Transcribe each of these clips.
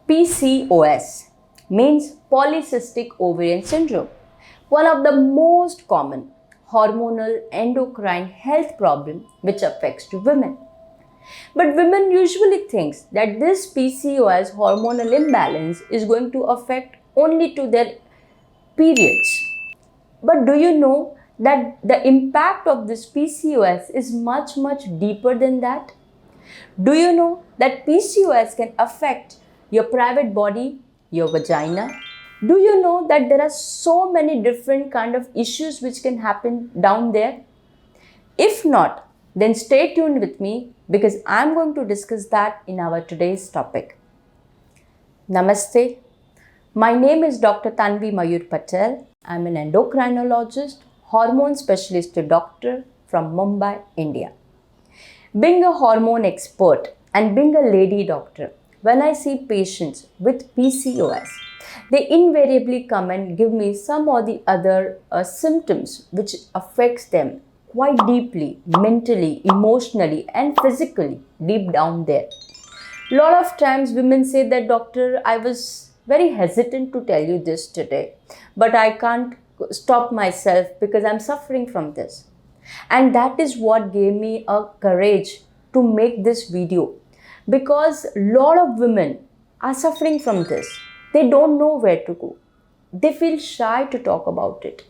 PCOS means polycystic ovarian syndrome, one of the most common hormonal endocrine health problem which affects to women. But women usually think that this PCOS hormonal imbalance is going to affect only to their periods. But do you know that the impact of this PCOS is much deeper than that? Do you know that PCOS can affect your private body, your vagina? Do you know that there are so many different kind of issues which can happen down there? If not, then stay tuned with me because I'm going to discuss that in our today's topic. Namaste. My name is Dr. Tanvi Mayur Patel. I'm an endocrinologist, hormone specialist doctor from Mumbai, India. Being a hormone expert and being a lady doctor, when I see patients with PCOS, they invariably come and give me some or the other symptoms which affects them quite deeply, mentally, emotionally and physically deep down there. Lot of times women say that, doctor, I was very hesitant to tell you this today, but I can't stop myself because I'm suffering from this. And that is what gave me a courage to make this video, because a lot of women are suffering from this. They don't know where to go. They feel shy to talk about it.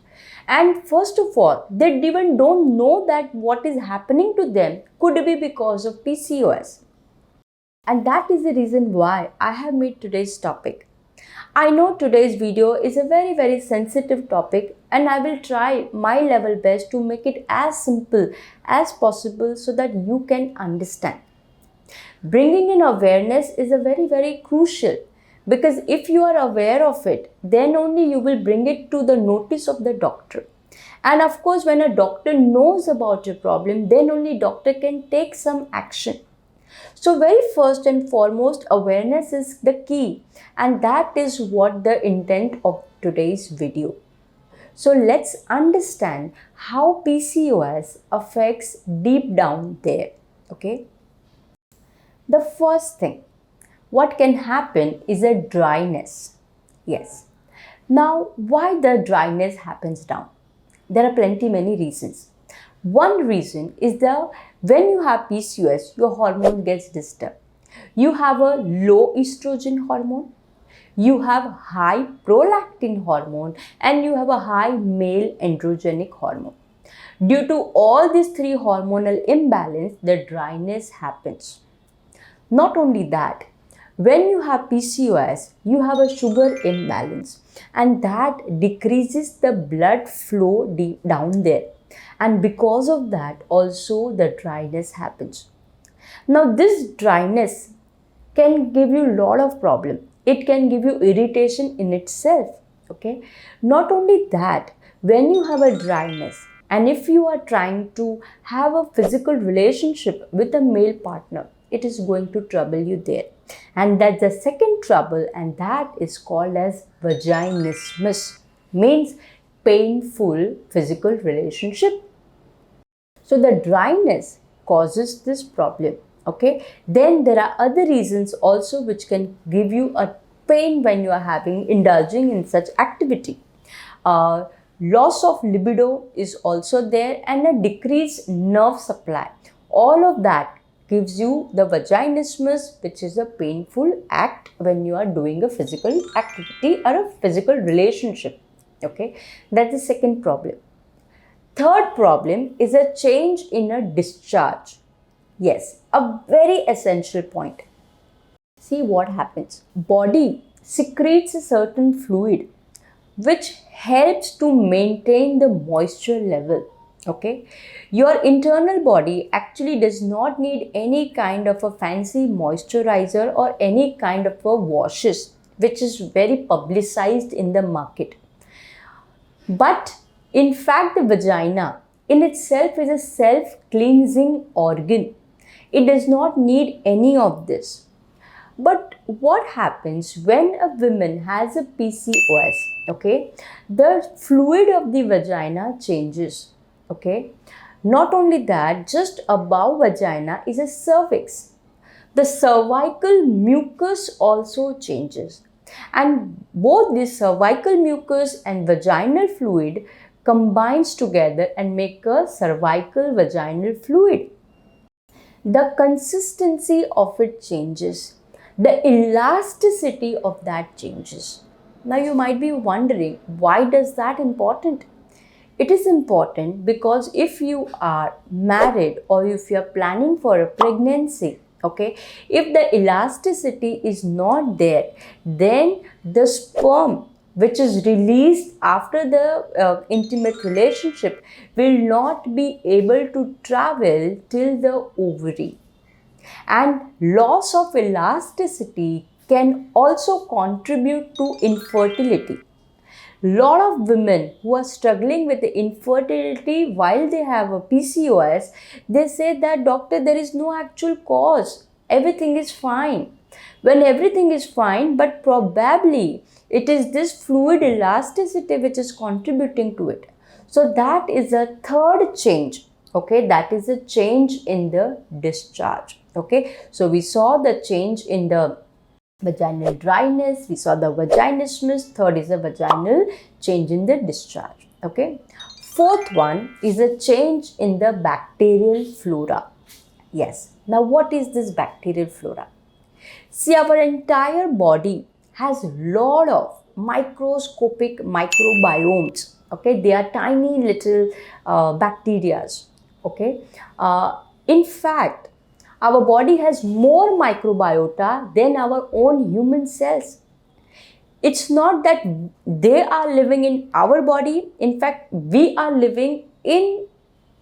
And first of all, they even don't know that what is happening to them could be because of PCOS. And that is the reason why I have made today's topic. I know today's video is a very sensitive topic and I will try my level best to make it as simple as possible so that you can understand. Bringing in awareness is a very crucial, because if you are aware of it, then only you will bring it to the notice of the doctor. And of course, when a doctor knows about your problem, then only doctor can take some action. So very first and foremost, awareness is the key, and that is what the intent of today's video. So let's understand how PCOS affects deep down there, okay? The first thing, what can happen is a dryness. Yes. Now, why the dryness happens down? There are many reasons. One reason is when you have PCOS, your hormone gets disturbed. You have a low estrogen hormone, you have high prolactin hormone, and you have a high male androgenic hormone. Due to all these three hormonal imbalance, the dryness happens. Not only that, when you have PCOS, you have a sugar imbalance, and that decreases the blood flow deep down there. And because of that, also the dryness happens. Now, this dryness can give you a lot of problem. It can give you irritation in itself, okay? Not only that, when you have a dryness, and if you are trying to have a physical relationship with a male partner, it is going to trouble you there. And that's the second trouble, and that is called as vaginismus, means painful physical relationship. So the dryness causes this problem, okay? Then there are other reasons also which can give you a pain when you are indulging in such activity. Loss of libido is also there, and a decreased nerve supply. All of that gives you the vaginismus, which is a painful act when you are doing a physical activity or a physical relationship. Okay, that's the second problem. Third problem is a change in a discharge. Yes, a very essential point. See what happens. Body secretes a certain fluid which helps to maintain the moisture level. Okay, your internal body actually does not need any kind of a fancy moisturizer or any kind of a washes which is very publicized in the market. But in fact, the vagina in itself is a self-cleansing organ. It does not need any of this. But what happens when a woman has a PCOS? Okay, the fluid of the vagina changes. Okay, not only that, just above vagina is a cervix. The cervical mucus also changes, and both the cervical mucus and vaginal fluid combines together and make a cervical vaginal fluid. The consistency of it changes. The elasticity of that changes. Now you might be wondering, why does that important? It is important because if you are married or if you are planning for a pregnancy, okay, if the elasticity is not there, then the sperm which is released after the intimate relationship will not be able to travel till the ovary. And loss of elasticity can also contribute to infertility. Lot of women who are struggling with the infertility while they have a PCOS, they say that, doctor, there is no actual cause. Everything is fine. When everything is fine, but probably it is this fluid elasticity which is contributing to it. So that is a third change. Okay, that is a change in the discharge. Okay, so we saw the change in the vaginal dryness, we saw the vaginismus. Third is a vaginal change in the discharge. Okay, fourth one is a change in the bacterial flora. Yes, now what is this bacterial flora? See, our entire body has lot of microscopic microbiomes. Okay, they are tiny little bacterias. Okay, in fact, our body has more microbiota than our own human cells. It's not that they are living in our body. In fact, we are living in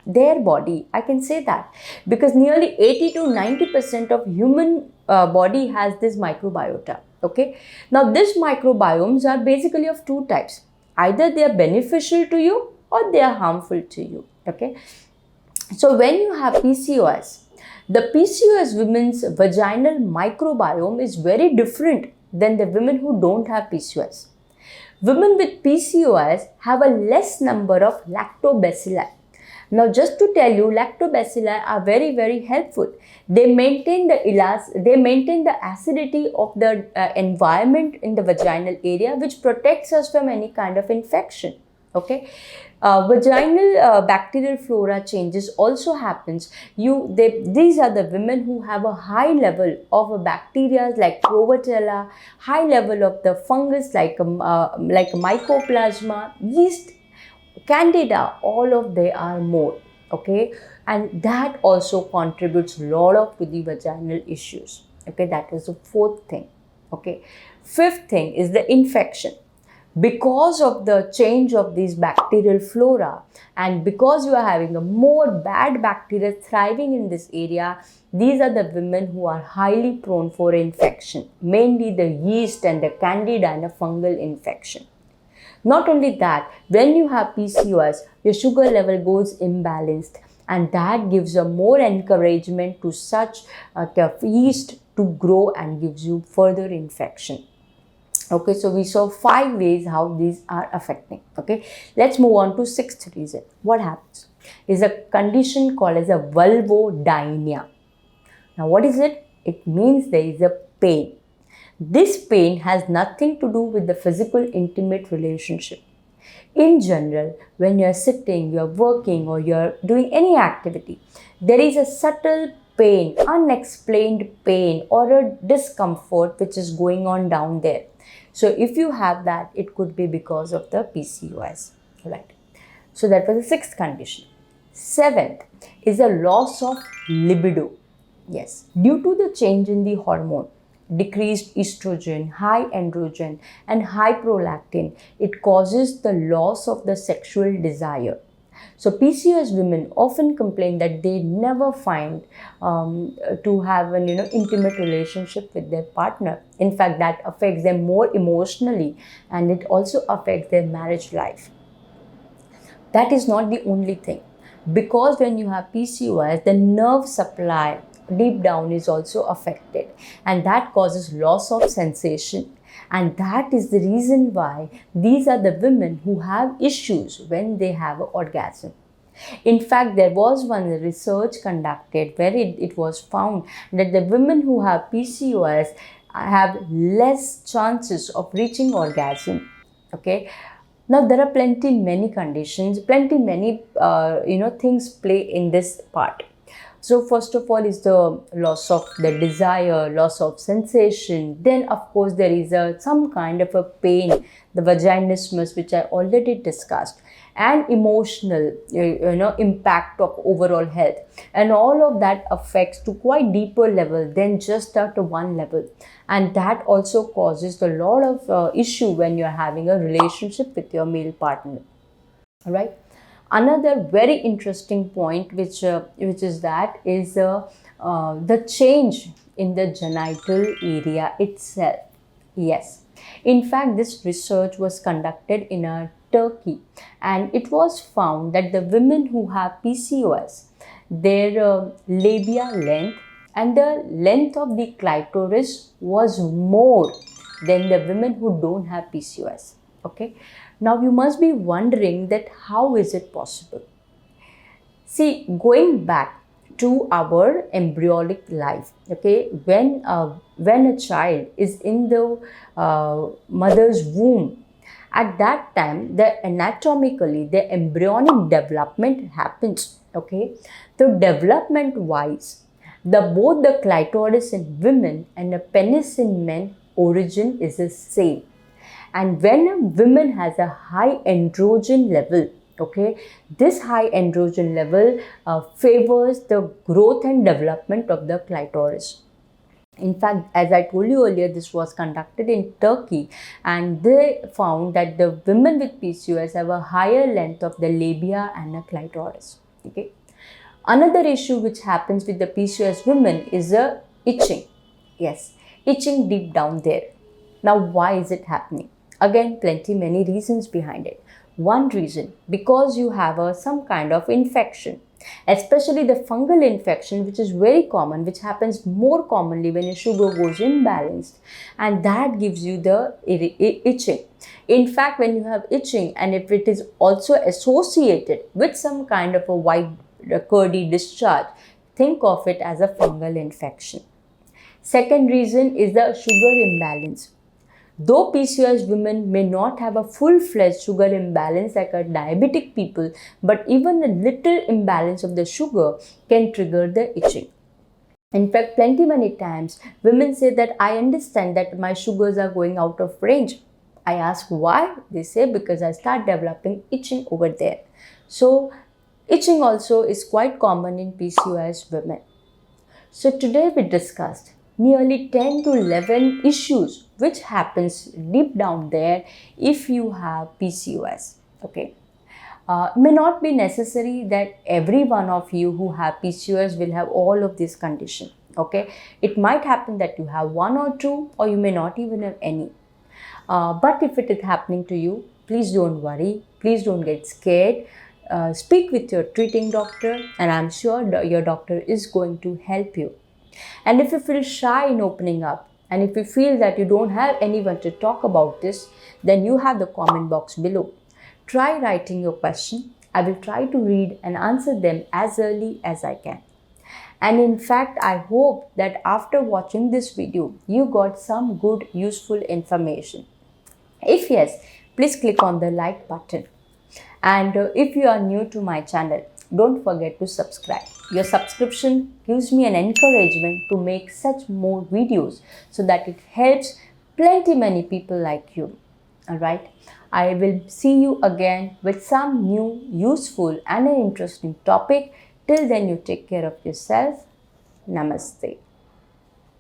their body. I can say that because nearly 80 to 90% of human body has this microbiota. Okay. Now, these microbiomes are basically of two types. Either they are beneficial to you or they are harmful to you. Okay. So, when you have PCOS, the PCOS women's vaginal microbiome is very different than the women who don't have PCOS. Women with PCOS have a less number of lactobacilli. Now, just to tell you, lactobacilli are very, very helpful. They maintain the acidity of the environment in the vaginal area, which protects us from any kind of infection. Okay. Vaginal bacterial flora changes also happens. These are the women who have a high level of bacteria like Prolactin, high level of the fungus like Mycoplasma, yeast, Candida, all of they are more. Okay, and that also contributes a lot of to the vaginal issues. Okay, that is the fourth thing. Okay, fifth thing is the infection. Because of the change of these bacterial flora and because you are having a more bad bacteria thriving in this area, these are the women who are highly prone for infection, mainly the yeast and the candida and a fungal infection. Not only that, when you have PCOS, your sugar level goes imbalanced, and that gives a more encouragement to such yeast to grow and gives you further infection. Okay, so we saw 5 ways how these are affecting. Okay, let's move on to sixth reason. What happens is a condition called as a vulvodynia. Now, what is it? It means there is a pain. This pain has nothing to do with the physical intimate relationship. In general, when you're sitting, you're working, or you're doing any activity, there is a subtle pain, unexplained pain, or a discomfort which is going on down there. So, if you have that, it could be because of the PCOS. Right. So, that was the sixth condition. Seventh is a loss of libido. Yes, due to the change in the hormone, decreased estrogen, high androgen, and high prolactin, it causes the loss of the sexual desire. So PCOS women often complain that they never find to have an intimate relationship with their partner. In fact, that affects them more emotionally, and it also affects their marriage life. That is not the only thing, because when you have PCOS, the nerve supply deep down is also affected, and that causes loss of sensation. And that is the reason why these are the women who have issues when they have an orgasm. In fact, there was one research conducted where it was found that the women who have PCOS have less chances of reaching orgasm. Okay. Now there are many conditions, many things play in this part. So first of all is the loss of the desire, loss of sensation. Then of course there is some kind of a pain, the vaginismus, which I already discussed, and emotional impact of overall health. And all of that affects to quite deeper level than just at one level. And that also causes a lot of issue when you're having a relationship with your male partner. All right. Another very interesting point, which is the change in the genital area itself. Yes, in fact, this research was conducted in Turkey, and it was found that the women who have PCOS, their labia length and the length of the clitoris was more than the women who don't have PCOS. Okay. Now you must be wondering that how is it possible? See, going back to our embryonic life, okay, when a child is in the mother's womb, at that time anatomically the embryonic development happens. Okay, so development wise, both the clitoris in women and the penis in men origin is the same. And when a woman has a high androgen level, okay, this high androgen level favors the growth and development of the clitoris. In fact, as I told you earlier, this was conducted in Turkey, and they found that the women with PCOS have a higher length of the labia and the clitoris. Okay. Another issue which happens with the PCOS women is the itching. Yes, itching deep down there. Now, why is it happening? Again, many reasons behind it. One reason, because you have some kind of infection, especially the fungal infection, which is very common, which happens more commonly when your sugar goes imbalanced, and that gives you the itching. In fact, when you have itching and if it is also associated with some kind of a white curdy discharge, think of it as a fungal infection. Second reason is the sugar imbalance. Though PCOS women may not have a full-fledged sugar imbalance like a diabetic people, but even a little imbalance of the sugar can trigger the itching. In fact, many times women say that I understand that my sugars are going out of range. I ask why? They say because I start developing itching over there. So itching also is quite common in PCOS women. So today we discussed nearly 10 to 11 issues which happens deep down there if you have PCOS. Okay. May not be necessary that every one of you who have PCOS will have all of these conditions. Okay. It might happen that you have one or two, or you may not even have any. But if it is happening to you, please don't worry. Please don't get scared. Speak with your treating doctor, and I'm sure your doctor is going to help you. And if you feel shy in opening up, and if you feel that you don't have anyone to talk about this, then you have the comment box below. Try writing your question. I will try to read and answer them as early as I can. And in fact, I hope that after watching this video, you got some good, useful information. If yes, please click on the like button. And if you are new to my channel, don't forget to subscribe. Your subscription gives me an encouragement to make such more videos so that it helps many people like you. Alright, I will see you again with some new, useful and an interesting topic. Till then, you take care of yourself. Namaste.